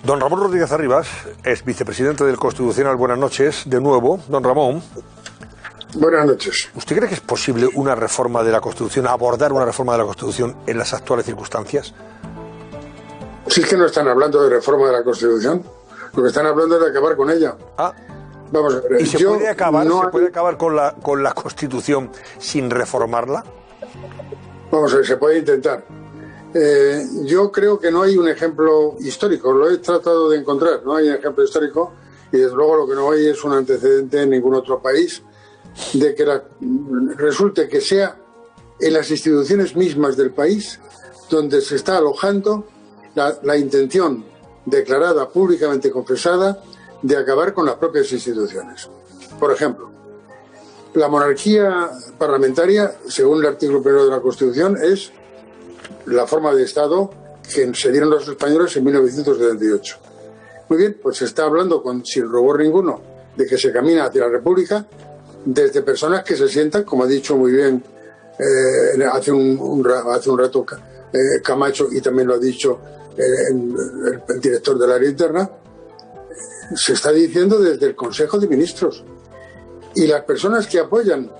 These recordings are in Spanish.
Don Ramón Rodríguez Arribas es vicepresidente del Constitucional. Buenas noches, de nuevo. Don Ramón. Buenas noches. ¿Usted cree que es posible una reforma de la Constitución, abordar una reforma de la Constitución en las actuales circunstancias? Si es que no están hablando de reforma de la Constitución, lo que están hablando es de acabar con ella. Vamos a ver. ¿Y se puede acabar con la Constitución sin reformarla? Vamos a ver, se puede intentar. Yo creo que no hay un ejemplo histórico, lo he tratado de encontrar, no hay un ejemplo histórico y desde luego lo que no hay es un antecedente en ningún otro país de que resulte que sea en las instituciones mismas del país donde se está alojando la intención declarada, públicamente confesada, de acabar con las propias instituciones. Por ejemplo, la monarquía parlamentaria, según el artículo 1 de la Constitución, es la forma de Estado que se dieron los españoles en 1978. Muy bien, pues se está hablando sin rubor ninguno de que se camina hacia la República desde personas que se sientan, como ha dicho muy bien hace un rato Camacho, y también lo ha dicho el director del área interna, se está diciendo desde el Consejo de Ministros. Y las personas que apoyan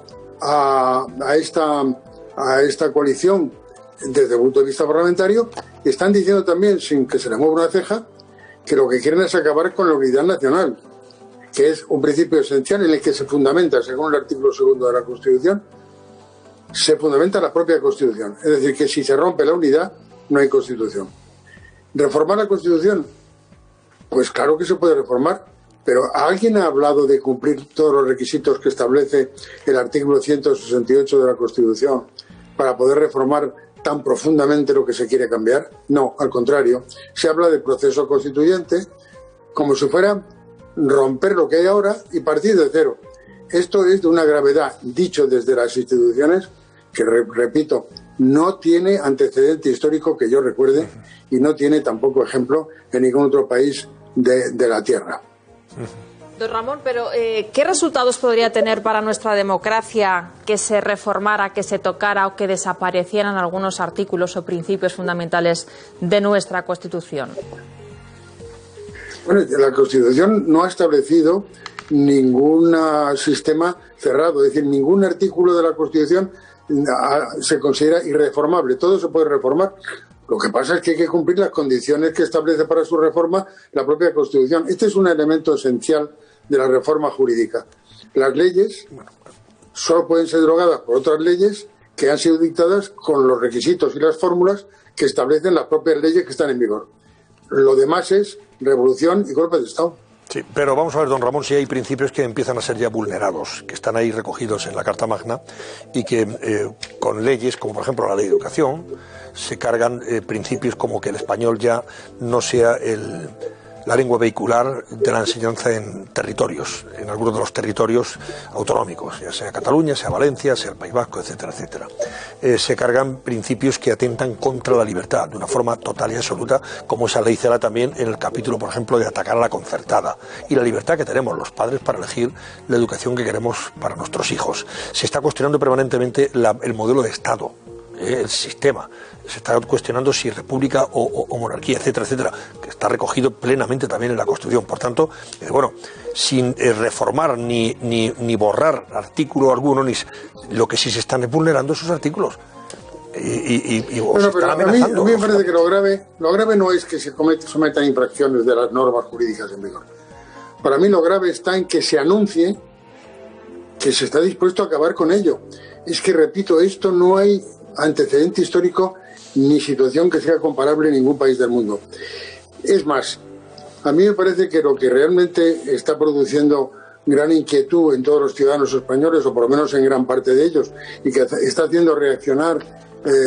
a esta coalición desde el punto de vista parlamentario están diciendo también, sin que se les mueva una ceja, que lo que quieren es acabar con la unidad nacional, que es un principio esencial en el que se fundamenta, según el artículo 2 de la Constitución, se fundamenta la propia Constitución. Es decir, que si se rompe la unidad, no hay Constitución. ¿Reformar la Constitución? Pues claro que se puede reformar, pero ¿alguien ha hablado de cumplir todos los requisitos que establece el artículo 168 de la Constitución para poder reformar tan profundamente lo que se quiere cambiar? No, al contrario, se habla de proceso constituyente como si fuera romper lo que hay ahora y partir de cero. Esto es de una gravedad, dicho desde las instituciones, que repito, no tiene antecedente histórico que yo recuerde y no tiene tampoco ejemplo en ningún otro país de la Tierra. Don Ramón, pero ¿qué resultados podría tener para nuestra democracia que se reformara, que se tocara o que desaparecieran algunos artículos o principios fundamentales de nuestra Constitución? Bueno, la Constitución no ha establecido ningún sistema cerrado, es decir, ningún artículo de la Constitución se considera irreformable, todo se puede reformar. Lo que pasa es que hay que cumplir las condiciones que establece para su reforma la propia Constitución. Este es un elemento esencial de la reforma jurídica. Las leyes solo pueden ser derogadas por otras leyes que han sido dictadas con los requisitos y las fórmulas que establecen las propias leyes que están en vigor. Lo demás es revolución y golpe de Estado. Sí, pero vamos a ver, don Ramón, si hay principios que empiezan a ser ya vulnerados, que están ahí recogidos en la Carta Magna y que con leyes, como por ejemplo la Ley de Educación, se cargan principios como que el español ya no sea la lengua vehicular de la enseñanza en territorios, en algunos de los territorios autonómicos, ya sea Cataluña, sea Valencia, sea el País Vasco, etcétera, etcétera. Se cargan principios que atentan contra la libertad de una forma total y absoluta, como esa ley será también en el capítulo, por ejemplo, de atacar a la concertada y la libertad que tenemos los padres para elegir la educación que queremos para nuestros hijos. Se está cuestionando permanentemente el modelo de Estado, el sistema. Se está cuestionando si república o monarquía, etcétera, etcétera, que está recogido plenamente también en la Constitución. Por tanto, sin reformar ni borrar artículo alguno, lo que sí se están vulnerando esos artículos. Bueno, pero a mí me parece que lo grave no es que se sometan infracciones de las normas jurídicas en vigor. Para mí lo grave está en que se anuncie que se está dispuesto a acabar con ello. Es que, repito, esto no hay antecedente histórico ni situación que sea comparable en ningún país del mundo. Es más, a mí me parece que lo que realmente está produciendo gran inquietud en todos los ciudadanos españoles, o por lo menos en gran parte de ellos, y que está haciendo reaccionar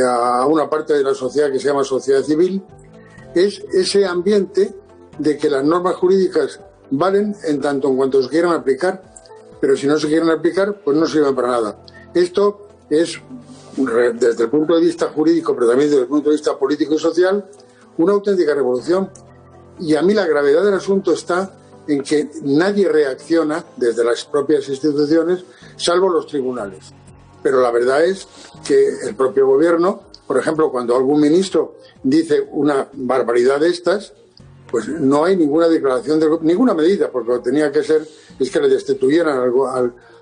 a una parte de la sociedad que se llama sociedad civil, es ese ambiente de que las normas jurídicas valen en tanto en cuanto se quieran aplicar, pero si no se quieren aplicar, pues no sirven para nada. Esto es, desde el punto de vista jurídico, pero también desde el punto de vista político y social, una auténtica revolución. Y a mí la gravedad del asunto está en que nadie reacciona desde las propias instituciones, salvo los tribunales. Pero la verdad es que el propio gobierno, por ejemplo, cuando algún ministro dice una barbaridad de estas, pues no hay ninguna declaración, ninguna medida, porque lo que tenía que ser es que le destituyeran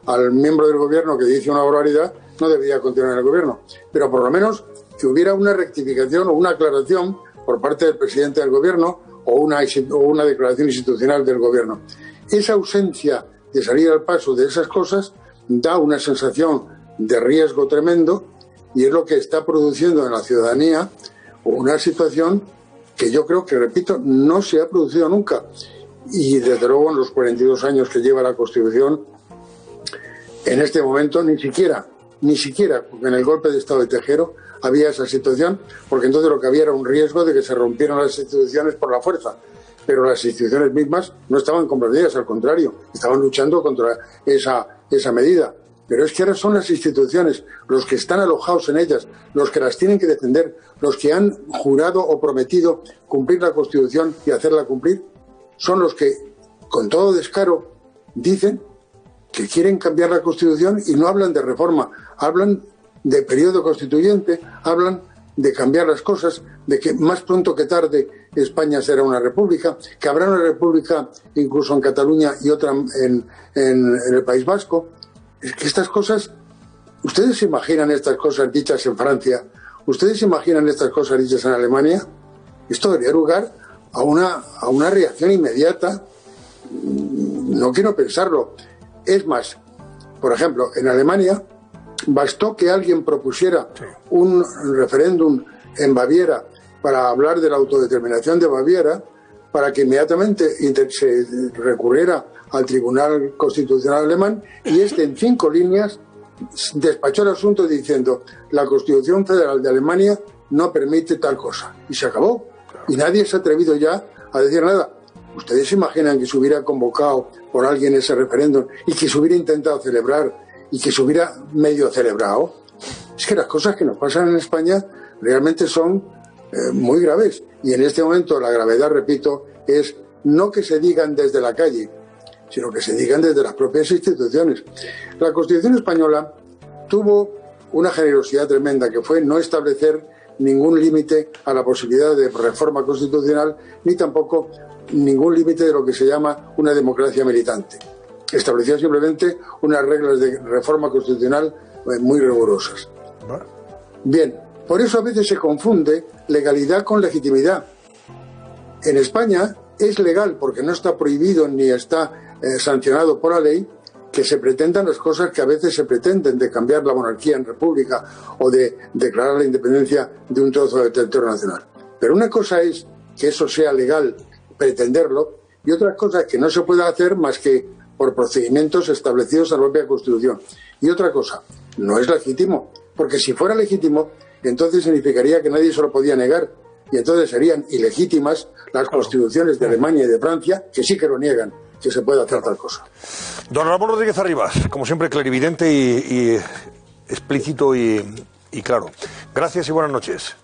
al miembro del gobierno que dice una barbaridad, no debería continuar en el gobierno. Pero por lo menos que hubiera una rectificación o una aclaración por parte del presidente del gobierno o una declaración institucional del gobierno. Esa ausencia de salir al paso de esas cosas da una sensación de riesgo tremendo y es lo que está produciendo en la ciudadanía una situación que yo creo que, repito, no se ha producido nunca. Y desde luego en los 42 años que lleva la Constitución, en este momento ni siquiera en el golpe de Estado de Tejero había esa situación, porque entonces lo que había era un riesgo de que se rompieran las instituciones por la fuerza. Pero las instituciones mismas no estaban comprometidas, al contrario, estaban luchando contra esa medida. Pero es que ahora son las instituciones, los que están alojados en ellas, los que las tienen que defender, los que han jurado o prometido cumplir la Constitución y hacerla cumplir, son los que, con todo descaro, dicen que quieren cambiar la Constitución y no hablan de reforma, hablan de periodo constituyente, hablan de cambiar las cosas, de que más pronto que tarde España será una república, que habrá una república incluso en Cataluña y otra en el País Vasco. Es que estas cosas, ¿ustedes se imaginan estas cosas dichas en Francia? ¿Ustedes se imaginan estas cosas dichas en Alemania? Esto daría lugar a una reacción inmediata. No quiero pensarlo. Es más, por ejemplo, en Alemania bastó que alguien propusiera un referéndum en Baviera para hablar de la autodeterminación de Baviera, para que inmediatamente se recurriera al Tribunal Constitucional alemán y en 5 líneas despachó el asunto diciendo: la Constitución Federal de Alemania no permite tal cosa. Y se acabó. Y nadie se ha atrevido ya a decir nada. ¿Ustedes se imaginan que se hubiera convocado por alguien ese referéndum y que se hubiera intentado celebrar y que se hubiera medio celebrado? Es que las cosas que nos pasan en España realmente son muy graves. Y en este momento la gravedad, repito, es no que se digan desde la calle, sino que se digan desde las propias instituciones. La Constitución española tuvo una generosidad tremenda, que fue no establecer ningún límite a la posibilidad de reforma constitucional, ni tampoco ningún límite de lo que se llama una democracia militante. Estableció simplemente unas reglas de reforma constitucional muy rigurosas. Bien, por eso a veces se confunde legalidad con legitimidad. En España es legal, porque no está prohibido ni está sancionado por la ley, que se pretendan las cosas que a veces se pretenden, de cambiar la monarquía en república o de declarar la independencia de un trozo del territorio nacional. Pero una cosa es que eso sea legal, pretenderlo, y otra cosa es que no se pueda hacer más que por procedimientos establecidos en la propia Constitución. Y otra cosa, no es legítimo, porque si fuera legítimo, entonces significaría que nadie se lo podía negar, y entonces serían ilegítimas las constituciones de Alemania y de Francia, que sí que lo niegan, que se pueda hacer tal cosa. Don Ramón Rodríguez Arribas, como siempre, clarividente y explícito y claro. Gracias y buenas noches.